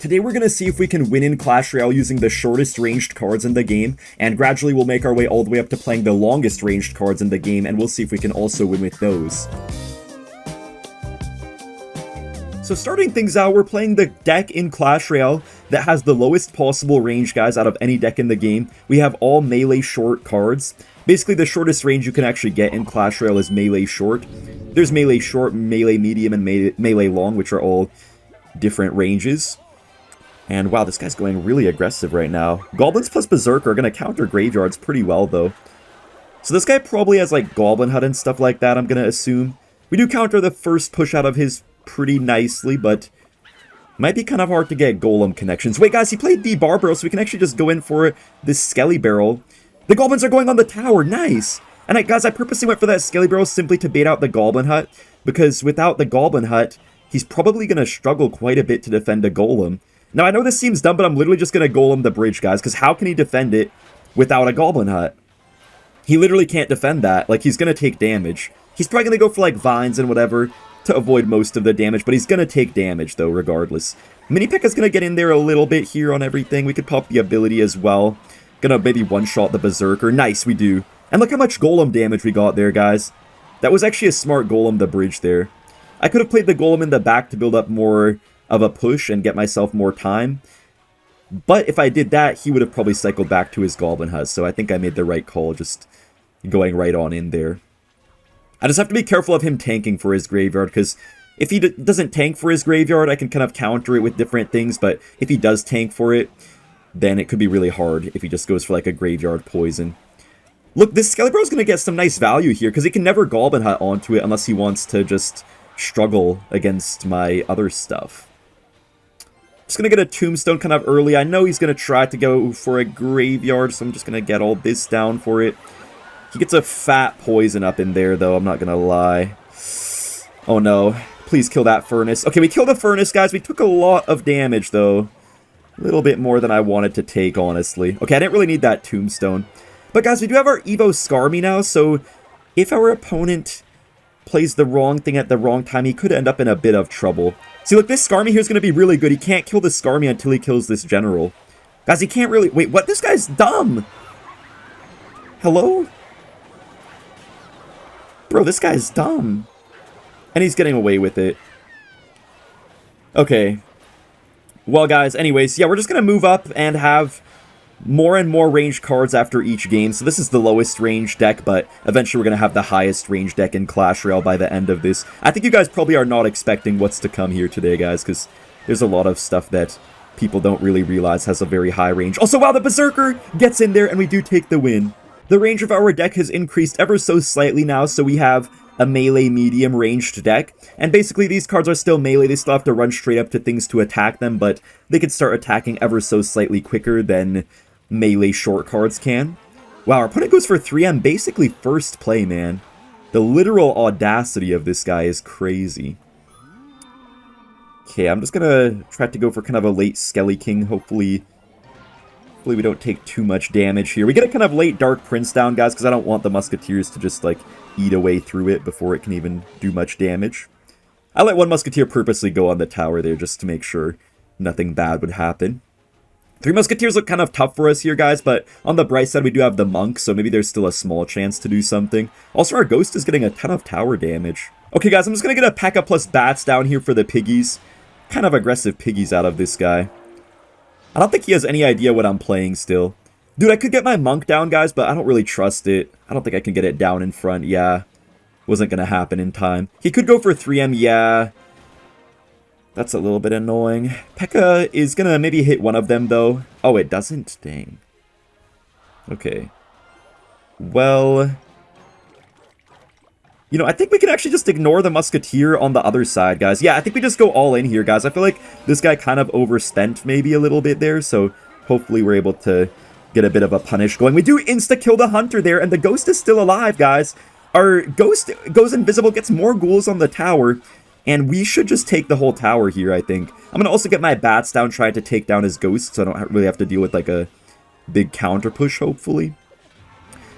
Today we're going to see if we can win in Clash Royale using the shortest ranged cards in the game, and gradually we'll make our way all the way up to playing the longest ranged cards in the game, and we'll see if we can also win with those. So starting things out, we're playing the deck in Clash Royale that has the lowest possible range, guys, out of any deck in the game. We have all melee short cards. Basically, the shortest range you can actually get in Clash Royale is melee short. There's melee short, melee medium, and melee long, which are all different ranges. And wow, this guy's going really aggressive right now. Goblins plus Berserker are going to counter Graveyards pretty well, though. So this guy probably has, like, Goblin Hut and stuff like that, I'm going to assume. We do counter the first push out of his pretty nicely, but might be kind of hard to get Golem connections. Wait, guys, he played the Bar Barrel, so we can actually just go in for this Skelly Barrel. The Goblins are going on the tower. Nice! And guys, I purposely went for that Skelly Barrel simply to bait out the Goblin Hut, because without the Goblin Hut, he's probably going to struggle quite a bit to defend a Golem. Now, I know this seems dumb, but I'm literally just going to Golem the bridge, guys, because how can he defend it without a Goblin Hut? He literally can't defend that. Like, he's going to take damage. He's probably going to go for, like, Vines and whatever to avoid most of the damage, but he's going to take damage, though, regardless. Mini Pekka's going to get in there a little bit here on everything. We could pop the ability as well. Gonna maybe one-shot the Berserker. Nice, we do. And look how much Golem damage we got there, guys. That was actually a smart Golem the bridge there. I could have played the Golem in the back to build up more of a push and get myself more time. But if I did that, he would have probably cycled back to his Goblin Hut, so I think I made the right call just going right on in there. I just have to be careful of him tanking for his Graveyard, because if he doesn't tank for his Graveyard, I can kind of counter it with different things, but if he does tank for it, then it could be really hard if he just goes for like a Graveyard Poison. Look, this Skelly Barrel is going to get some nice value here, because he can never Goblin Hut onto it unless he wants to just struggle against my other stuff. Just going to get a Tombstone kind of early. I know he's going to try to go for a Graveyard, so I'm just going to get all this down for it. He gets a fat Poison up in there, though, I'm not going to lie. Oh, no. Please kill that Furnace. Okay, we killed the Furnace, guys. We took a lot of damage, though. A little bit more than I wanted to take, honestly. Okay, I didn't really need that Tombstone. But, guys, we do have our Evo Skarmy now, so if our opponent plays the wrong thing at the wrong time, he could end up in a bit of trouble. See, look, this Skarmy here is going to be really good. He can't kill the Skarmy until he kills this General. Guys, he can't really... Wait, what? This guy's dumb! Hello? Bro, this guy's dumb. And he's getting away with it. Okay. Well, guys, anyways, yeah, we're just going to move up and have more and more ranged cards after each game. So this is the lowest range deck, but eventually we're going to have the highest range deck in Clash Royale by the end of this. I think you guys probably are not expecting what's to come here today, guys, because there's a lot of stuff that people don't really realize has a very high range. Also, wow, the Berserker gets in there, and we do take the win. The range of our deck has increased ever so slightly now, so we have a melee medium ranged deck, and basically these cards are still melee. They still have to run straight up to things to attack them, but they can start attacking ever so slightly quicker than melee short cards can. Wow, our opponent goes for 3M, basically first play, man. The literal audacity of this guy is crazy. Okay, I'm just gonna try to go for kind of a late Skelly King. Hopefully we don't take too much damage here. We get a kind of late Dark Prince down, guys, because I don't want the Musketeers to just, like, eat away through it before it can even do much damage. I let one Musketeer purposely go on the tower there just to make sure nothing bad would happen. 3 Musketeers look kind of tough for us here, guys, but on the bright side, we do have the Monk, so maybe there's still a small chance to do something. Also, our Ghost is getting a ton of tower damage. Okay, guys, I'm just going to get a Pekka plus Bats down here for the Piggies. Kind of aggressive Piggies out of this guy. I don't think he has any idea what I'm playing still. Dude, I could get my Monk down, guys, but I don't really trust it. I don't think I can get it down in front, yeah. Wasn't going to happen in time. He could go for 3M, yeah. That's a little bit annoying. Pekka is going to maybe hit one of them, though. Oh, it doesn't? Dang. Okay. Well, you know, I think we can actually just ignore the Musketeer on the other side, guys. Yeah, I think we just go all in here, guys. I feel like this guy kind of overspent maybe a little bit there, so hopefully we're able to get a bit of a punish going. We do insta-kill the Hunter there, and the Ghost is still alive, guys. Our Ghost goes invisible, gets more ghouls on the tower, and we should just take the whole tower here, I think. I'm going to also get my Bats down, trying to take down his Ghost, so I don't really have to deal with, like, a big counter push, hopefully.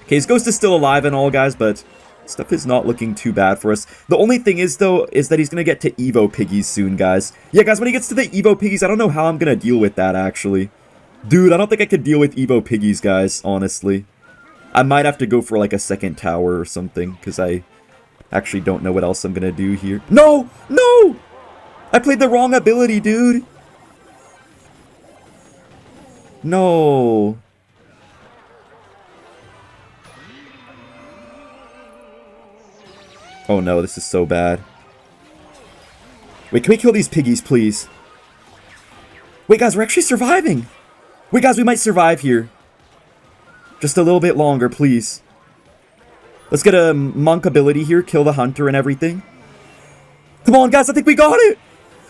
Okay, his Ghost is still alive and all, guys, but Stuff is not looking too bad for us. The only thing is, though, is that he's going to get to Evo Piggies soon, guys. Yeah, guys, when he gets to the Evo Piggies, I don't know how I'm going to deal with that, actually. Dude, I don't think I could deal with Evo Piggies, guys, honestly. I might have to go for, like, a second tower or something, because I actually don't know what else I'm going to do here. No! No! I played the wrong ability, dude. No. Oh no, this is so bad. Wait, can we kill these piggies, please? Wait, guys, we're actually surviving! Wait, guys, we might survive here. Just a little bit longer, please. Let's get a monk ability here, kill the hunter and everything. Come on, guys, I think we got it!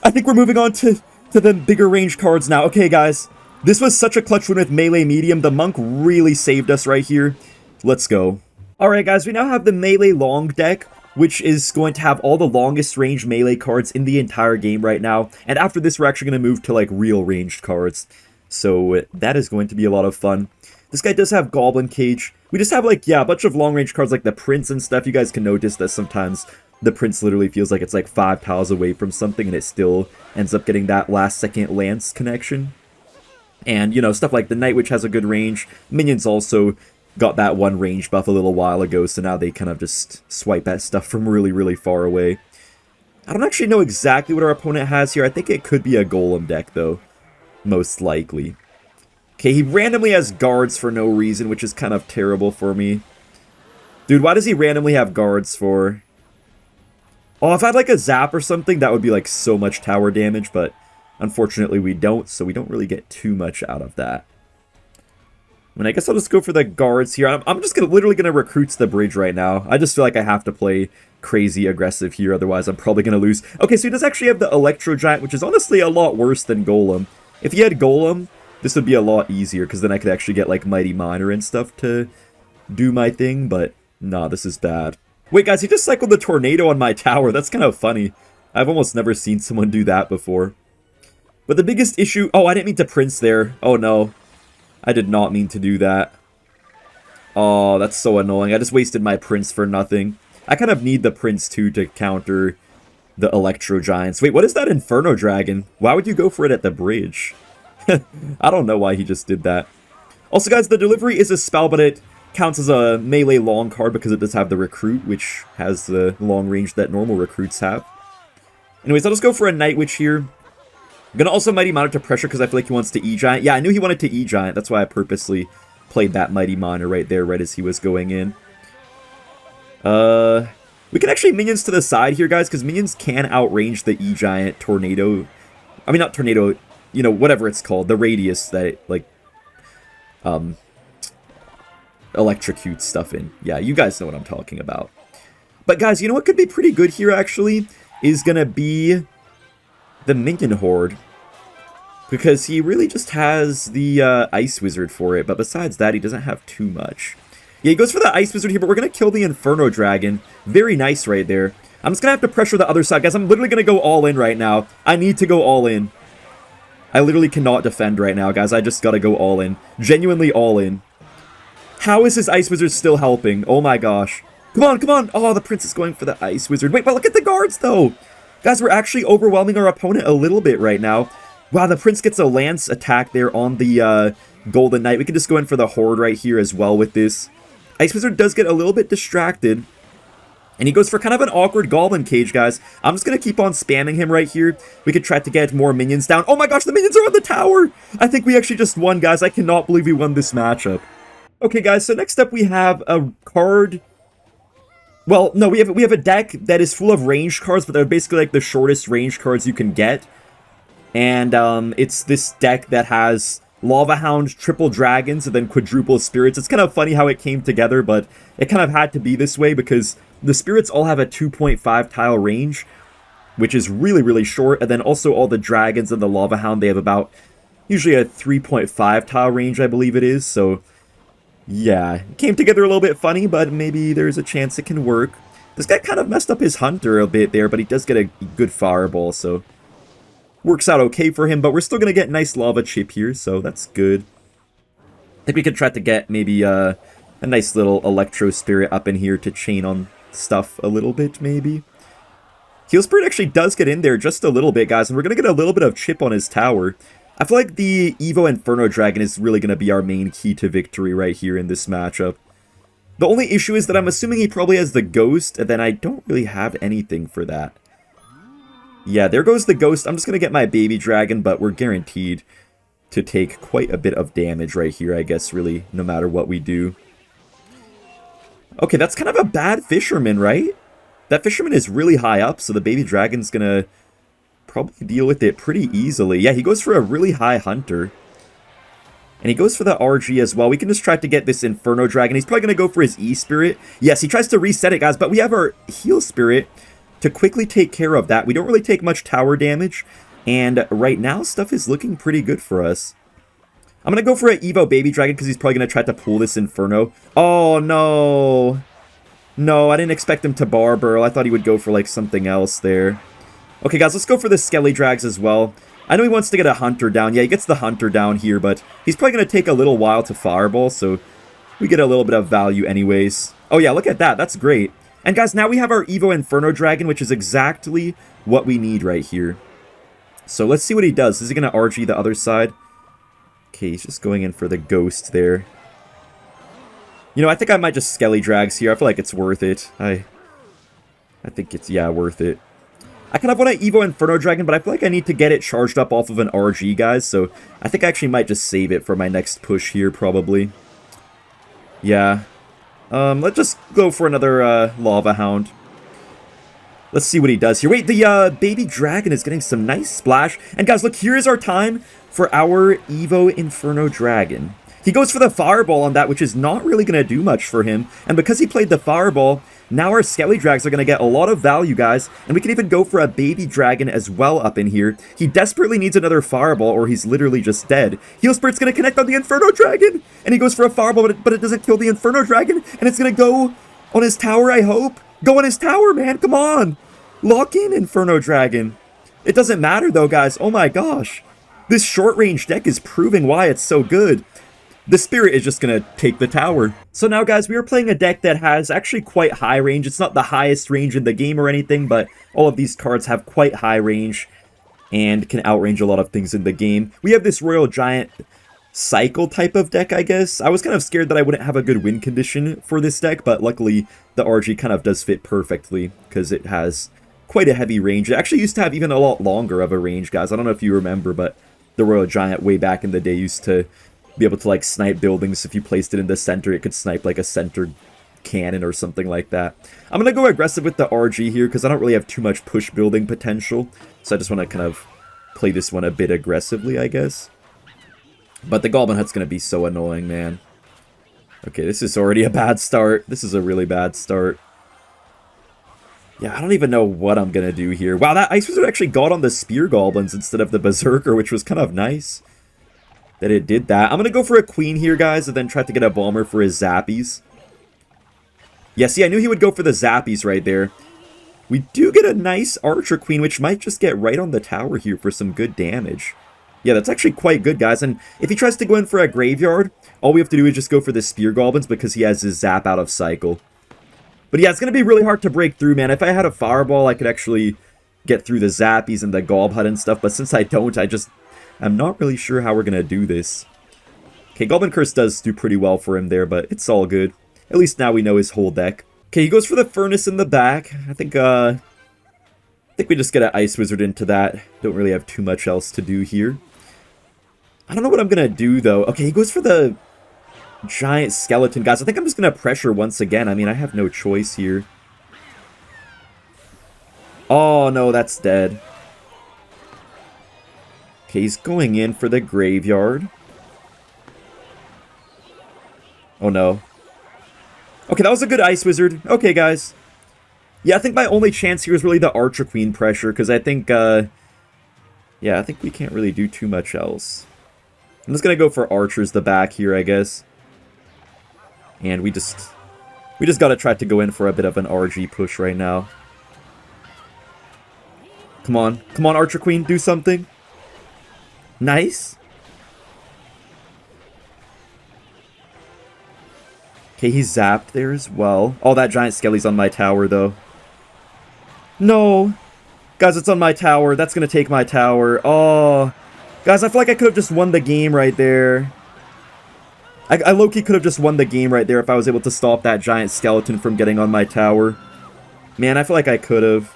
I think we're moving on to the bigger range cards now. Okay, guys, this was such a clutch win with melee medium. The monk really saved us right here. Let's go. Alright, guys, we now have the melee long deck, which is going to have all the longest range melee cards in the entire game right now. And after this, we're actually going to move to, like, real ranged cards. So that is going to be a lot of fun. This guy does have Goblin Cage. We just have, like, yeah, a bunch of long range cards like the Prince and stuff. You guys can notice that sometimes the Prince literally feels like it's like 5 tiles away from something and it still ends up getting that last second lance connection. And, you know, stuff like the Night Witch has a good range. Minions also got that one range buff a little while ago, so now they kind of just swipe at stuff from really, really far away. I don't actually know exactly what our opponent has here. I think it could be a Golem deck, though. Most likely. Okay, he randomly has guards for no reason, which is kind of terrible for me. Dude, why does he randomly have guards for? Oh, if I had like a zap or something, that would be like so much tower damage, but unfortunately we don't, so we don't really get too much out of that. I mean, I guess I'll just go for the guards here. I'm just literally going to recruit the bridge right now. I just feel like I have to play crazy aggressive here, otherwise I'm probably going to lose. Okay, so he does actually have the Electro Giant, which is honestly a lot worse than Golem. If he had Golem, this would be a lot easier, because then I could actually get, like, Mighty Miner and stuff to do my thing, but nah, this is bad. Wait, guys, he just cycled the Tornado on my tower. That's kind of funny. I've almost never seen someone do that before. But the biggest issue... Oh, I didn't mean to Prince there. Oh, no. I did not mean to do that. Oh, that's so annoying. I just wasted my Prince for nothing. I kind of need the Prince, too, to counter the Electro Giants. Wait, what is that Inferno Dragon? Why would you go for it at the bridge? I don't know why he just did that. Also, guys, the Delivery is a spell, but it counts as a melee long card because it does have the Recruit, which has the long range that normal recruits have. Anyways, I'll just go for a Night Witch here. I'm going to also Mighty Miner to pressure because I feel like he wants to E-Giant. Yeah, I knew he wanted to E-Giant. That's why I purposely played that Mighty Miner right there, right as he was going in. We can actually Minions to the side here, guys, because Minions can outrange the E-Giant Tornado. I mean, not Tornado, you know, whatever it's called. The radius that it, like, electrocutes stuff in. Yeah, you guys know what I'm talking about. But, guys, you know what could be pretty good here, actually, is going to be the Minion Horde. Because he really just has the Ice Wizard for it, but besides that, he doesn't have too much. Yeah, he goes for the Ice Wizard here, but we're going to kill the Inferno Dragon. Very nice right there. I'm just going to have to pressure the other side. Guys, I'm literally going to go all in right now. I need to go all in. I literally cannot defend right now, guys. I just got to go all in. Genuinely all in. How is his Ice Wizard still helping? Oh my gosh. Come on, come on. Oh, the Prince is going for the Ice Wizard. Wait, but look at the guards, though. Guys, we're actually overwhelming our opponent a little bit right now. Wow, the Prince gets a Lance attack there on the Golden Knight. We can just go in for the Horde right here as well with this. Ice Wizard does get a little bit distracted. And he goes for kind of an awkward Goblin Cage, guys. I'm just going to keep on spamming him right here. We could try to get more minions down. Oh my gosh, the minions are on the tower! I think we actually just won, guys. I cannot believe we won this matchup. Okay, guys, so next up we have a card... Well, no, we have a deck that is full of ranged cards, but they're basically like the shortest ranged cards you can get. And it's this deck that has Lava Hound, Triple Dragons, and then Quadruple Spirits. It's kind of funny how it came together, but it kind of had to be this way because the Spirits all have a 2.5 tile range, which is really, really short. And then also all the Dragons and the Lava Hound, they have about usually a 3.5 tile range, I believe it is. So, yeah, it came together a little bit funny, but maybe there's a chance it can work. This guy kind of messed up his Hunter a bit there, but he does get a good Fireball, so works out okay for him, but we're still going to get nice Lava Chip here, so that's good. I think we could try to get maybe a nice little Electro Spirit up in here to chain on stuff a little bit, maybe. Heal Spirit actually does get in there just a little bit, guys, and we're going to get a little bit of chip on his tower. I feel like the Evo Inferno Dragon is really going to be our main key to victory right here in this matchup. The only issue is that I'm assuming he probably has the Ghost, and then I don't really have anything for that. Yeah, there goes the Ghost. I'm just going to get my Baby Dragon, but we're guaranteed to take quite a bit of damage right here, I guess, really, no matter what we do. Okay, that's kind of a bad Fisherman, right? That Fisherman is really high up, so the Baby Dragon's going to probably deal with it pretty easily. Yeah, he goes for a really high Hunter. And he goes for the RG as well. We can just try to get this Inferno Dragon. He's probably going to go for his E-Spirit. Yes, he tries to reset it, guys, but we have our Heal Spirit to quickly take care of that. We don't really take much tower damage, and right now, stuff is looking pretty good for us. I'm going to go for an Evo Baby Dragon because he's probably going to try to pull this Inferno. Oh, no. No, I didn't expect him to bar burl. I thought he would go for, like, something else there. Okay, guys, let's go for the Skelly Drags as well. I know he wants to get a Hunter down. Yeah, he gets the Hunter down here, but he's probably going to take a little while to Fireball, so we get a little bit of value anyways. Oh, yeah, look at that. That's great. And, guys, now we have our Evo Inferno Dragon, which is exactly what we need right here. So let's see what he does. Is he going to RG the other side? Okay, he's just going in for the Ghost there. You know, I think I might just Skelly Drags here. I feel like it's worth it. I think it's, yeah, worth it. I kind of want an Evo Inferno Dragon, but I feel like I need to get it charged up off of an RG, guys. So I think I actually might just save it for my next push here, probably. Yeah. Let's just go for another Lava Hound. Let's see what he does here. Wait, the Baby Dragon is getting some nice splash. And guys, look, here is our time for our Evo Inferno Dragon. He goes for the Fireball on that, which is not really going to do much for him. And because he played the Fireball, now our Skelly Drags are going to get a lot of value, guys. And we can even go for a Baby Dragon as well up in here. He desperately needs another Fireball or he's literally just dead. Heal Spirit's going to connect on the Inferno Dragon. And he goes for a Fireball, but it doesn't kill the Inferno Dragon. And it's going to go on his tower, I hope. Go on his tower, man. Come on. Lock in, Inferno Dragon. It doesn't matter, though, guys. Oh, my gosh. This short-range deck is proving why it's so good. The Spirit is just going to take the tower. So now, guys, we are playing a deck that has actually quite high range. It's not the highest range in the game or anything, but all of these cards have quite high range and can outrange a lot of things in the game. We have this Royal Giant cycle type of deck, I guess. I was kind of scared that I wouldn't have a good win condition for this deck, but luckily the RG kind of does fit perfectly because it has quite a heavy range. It actually used to have even a lot longer of a range, guys. I don't know if you remember, but the Royal Giant way back in the day used to be able to, like, snipe buildings. If you placed it in the center, it could snipe, like, a center cannon or something like that. I'm going to go aggressive with the RG here because I don't really have too much push building potential. So I just want to kind of play this one a bit aggressively, I guess. But the Goblin Hut's going to be so annoying, man. Okay, this is already a bad start. This is a really bad start. Yeah, I don't even know what I'm going to do here. Wow, that Ice Wizard actually got on the Spear Goblins instead of the Berserker, which was kind of nice that it did that. I'm going to go for a Queen here, guys, and then try to get a Bomber for his Zappies. Yeah, see, I knew he would go for the Zappies right there. We do get a nice Archer Queen, which might just get right on the tower here for some good damage. Yeah, that's actually quite good, guys. And if he tries to go in for a Graveyard, all we have to do is just go for the Spear Goblins because he has his Zap out of cycle. But yeah, it's going to be really hard to break through, man. If I had a Fireball, I could actually get through the Zappies and the Gob Hut and stuff. But since I don't, I'm not really sure how we're going to do this. Okay, Goblin Curse does do pretty well for him there, but it's all good. At least now we know his whole deck. Okay, he goes for the Furnace in the back. I think we just get an Ice Wizard into that. Don't really have too much else to do here. I don't know what I'm going to do, though. Okay, he goes for the Giant Skeleton, guys. I think I'm just going to pressure once again. I mean, I have no choice here. Oh, no, that's dead. Okay, he's going in for the Graveyard. Oh, no. Okay, that was a good Ice Wizard. Okay, guys. Yeah, I think my only chance here is really the Archer Queen pressure, because I think, yeah, I think we can't really do too much else. I'm just going to go for Archers the back here, I guess. And we just got to try to go in for a bit of an RG push right now. Come on. Come on, Archer Queen, do something. Nice. Okay, he's zapped there as well. Oh, that giant skelly's on my tower, though. No! Guys, it's on my tower. That's gonna take my tower. Oh. Guys, I feel like I could have just won the game right there. I low-key could have just won the game right there if I was able to stop that giant skeleton from getting on my tower. Man, I feel like I could have.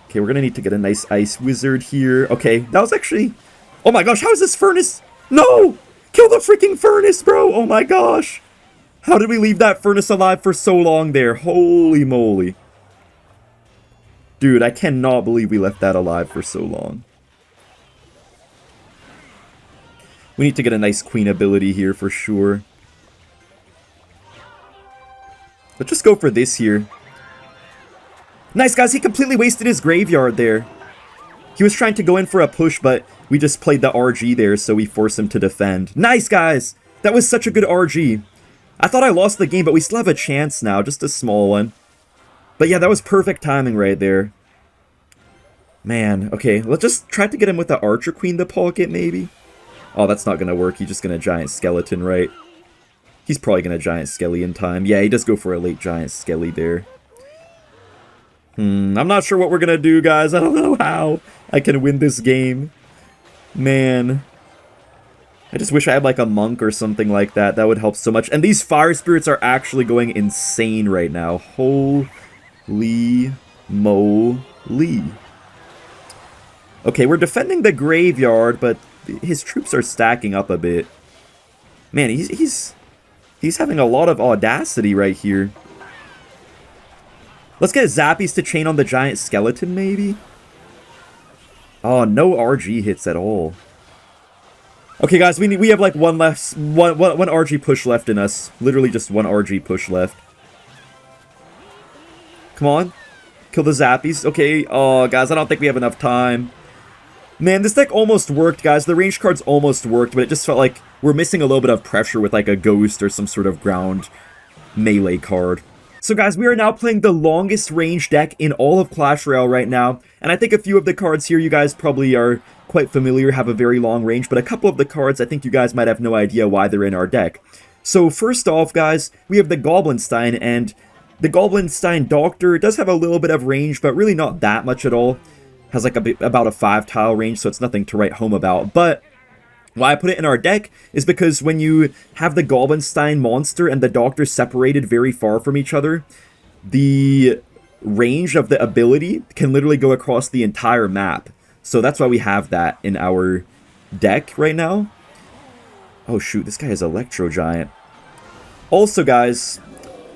Okay, we're gonna need to get a nice ice wizard here. Okay, that was actually... Oh my gosh, how is this furnace? No! Kill the freaking furnace, bro! Oh my gosh! How did we leave that furnace alive for so long there? Holy moly. Dude, I cannot believe we left that alive for so long. We need to get a nice queen ability here for sure. Let's just go for this here. Nice, guys. He completely wasted his graveyard there. He was trying to go in for a push, but we just played the RG there, so we forced him to defend. Nice, guys. That was such a good RG. I thought I lost the game, but we still have a chance now. Just a small one. But yeah, that was perfect timing right there. Man, okay. Let's just try to get him with the Archer Queen to pocket, maybe. Oh, that's not going to work. He's just going to Giant Skeleton, right? He's probably going to Giant Skelly in time. Yeah, he does go for a late Giant Skelly there. I'm not sure what we're going to do, guys. I don't know how I can win this game. Man. I just wish I had like a monk or something like that. That would help so much. And these fire spirits are actually going insane right now. Holy moly. Okay, we're defending the graveyard, but his troops are stacking up a bit. Man, he's having a lot of audacity right here. Let's get Zappies to chain on the giant skeleton, maybe? Oh, no RG hits at all. Okay, guys, we have like one RG push left in us. Literally just one RG push left. Come on. Kill the Zappies. Okay, oh, guys, I don't think we have enough time. Man, this deck almost worked, guys. The range cards almost worked, but it just felt like we're missing a little bit of pressure with like a ghost or some sort of ground melee card. So guys, we are now playing the longest range deck in all of Clash Royale right now, and I think a few of the cards here you guys probably are quite familiar, have a very long range, but a couple of the cards I think you guys might have no idea why they're in our deck. So first off, guys, we have the Goblinstein, and the Goblinstein Doctor does have a little bit of range, but really not that much at all. Has like about a 5-tile range, so it's nothing to write home about, but why I put it in our deck is because when you have the Goblinstein monster and the Doctor separated very far from each other, the range of the ability can literally go across the entire map. So that's why we have that in our deck right now. Oh shoot, this guy is Electro Giant. Also guys,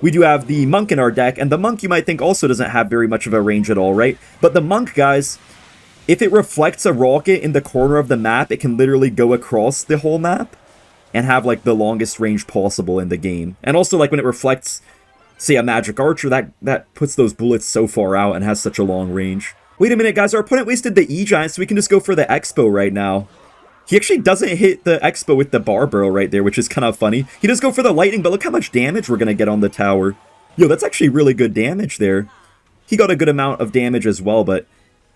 we do have the Monk in our deck, and the Monk you might think also doesn't have very much of a range at all, right? But the Monk, guys, if it reflects a rocket in the corner of the map, it can literally go across the whole map and have like the longest range possible in the game. And also like when it reflects, say, a magic archer, that puts those bullets so far out and has such a long range. Wait a minute, guys, our opponent wasted the E-Giant, so we can just go for the Xbow right now. He actually doesn't hit the Xbow with the Barbaro right there, which is kind of funny. He does go for the lightning, but look how much damage we're going to get on the tower. Yo, that's actually really good damage there. He got a good amount of damage as well, but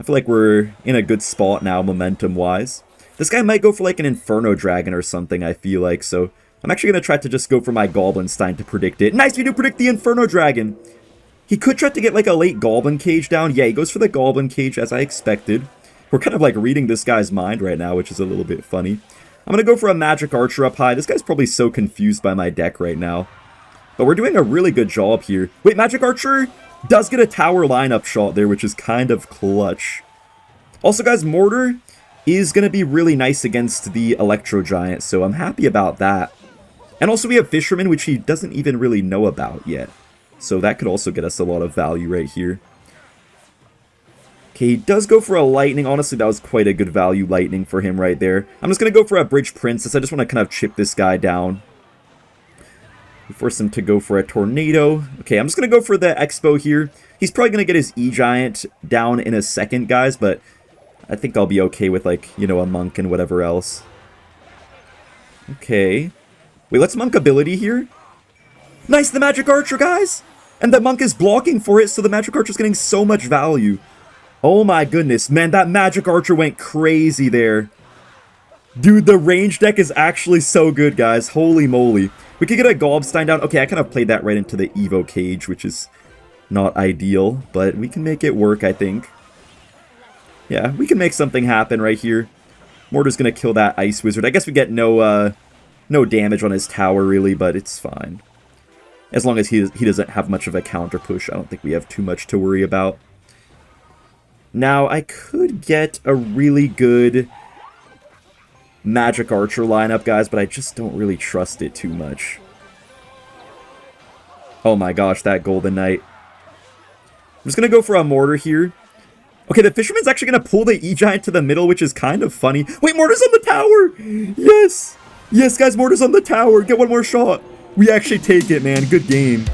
I feel like we're in a good spot now, momentum-wise. This guy might go for like an Inferno Dragon or something, I feel like, so I'm actually going to try to just go for my Goblinstein to predict it. Nice, we do predict the Inferno Dragon! He could try to get like a late Goblin Cage down. Yeah, he goes for the Goblin Cage as I expected. We're kind of like reading this guy's mind right now, which is a little bit funny. I'm going to go for a Magic Archer up high. This guy's probably so confused by my deck right now. But we're doing a really good job here. Wait, Magic Archer does get a tower lineup shot there, which is kind of clutch. Also, guys, Mortar is going to be really nice against the Electro Giant, so I'm happy about that. And also we have Fisherman, which he doesn't even really know about yet. So that could also get us a lot of value right here. Okay, he does go for a Lightning. Honestly, that was quite a good value Lightning for him right there. I'm just going to go for a Bridge Princess. I just want to kind of chip this guy down. Force him to go for a Tornado. Okay, I'm just going to go for the Xbow here. He's probably going to get his E-Giant down in a second, guys, but I think I'll be okay with, like, you know, a Monk and whatever else. Okay. Wait, let's Monk ability here. Nice, the Magic Archer, guys! And the Monk is blocking for it, so the Magic Archer's getting so much value. Oh my goodness, man, that Magic Archer went crazy there. Dude, the range deck is actually so good, guys. Holy moly. We could get a Gobstein down. Okay, I kind of played that right into the Evo cage, which is not ideal, but we can make it work, I think. Yeah, we can make something happen right here. Mortar's gonna kill that Ice Wizard. I guess we get no damage on his tower, really, but it's fine. As long as he doesn't have much of a counter push, I don't think we have too much to worry about. Now, I could get a really good Magic Archer lineup, guys, but I just don't really trust it too much. Oh my gosh, that Golden Knight. I'm just gonna go for a Mortar here. Okay, the Fisherman's actually gonna pull the E-Giant to the middle, which is kind of funny. Wait, Mortar's on the tower! Yes! Yes, guys, Mortar's on the tower. Get one more shot. We actually take it, man. Good game.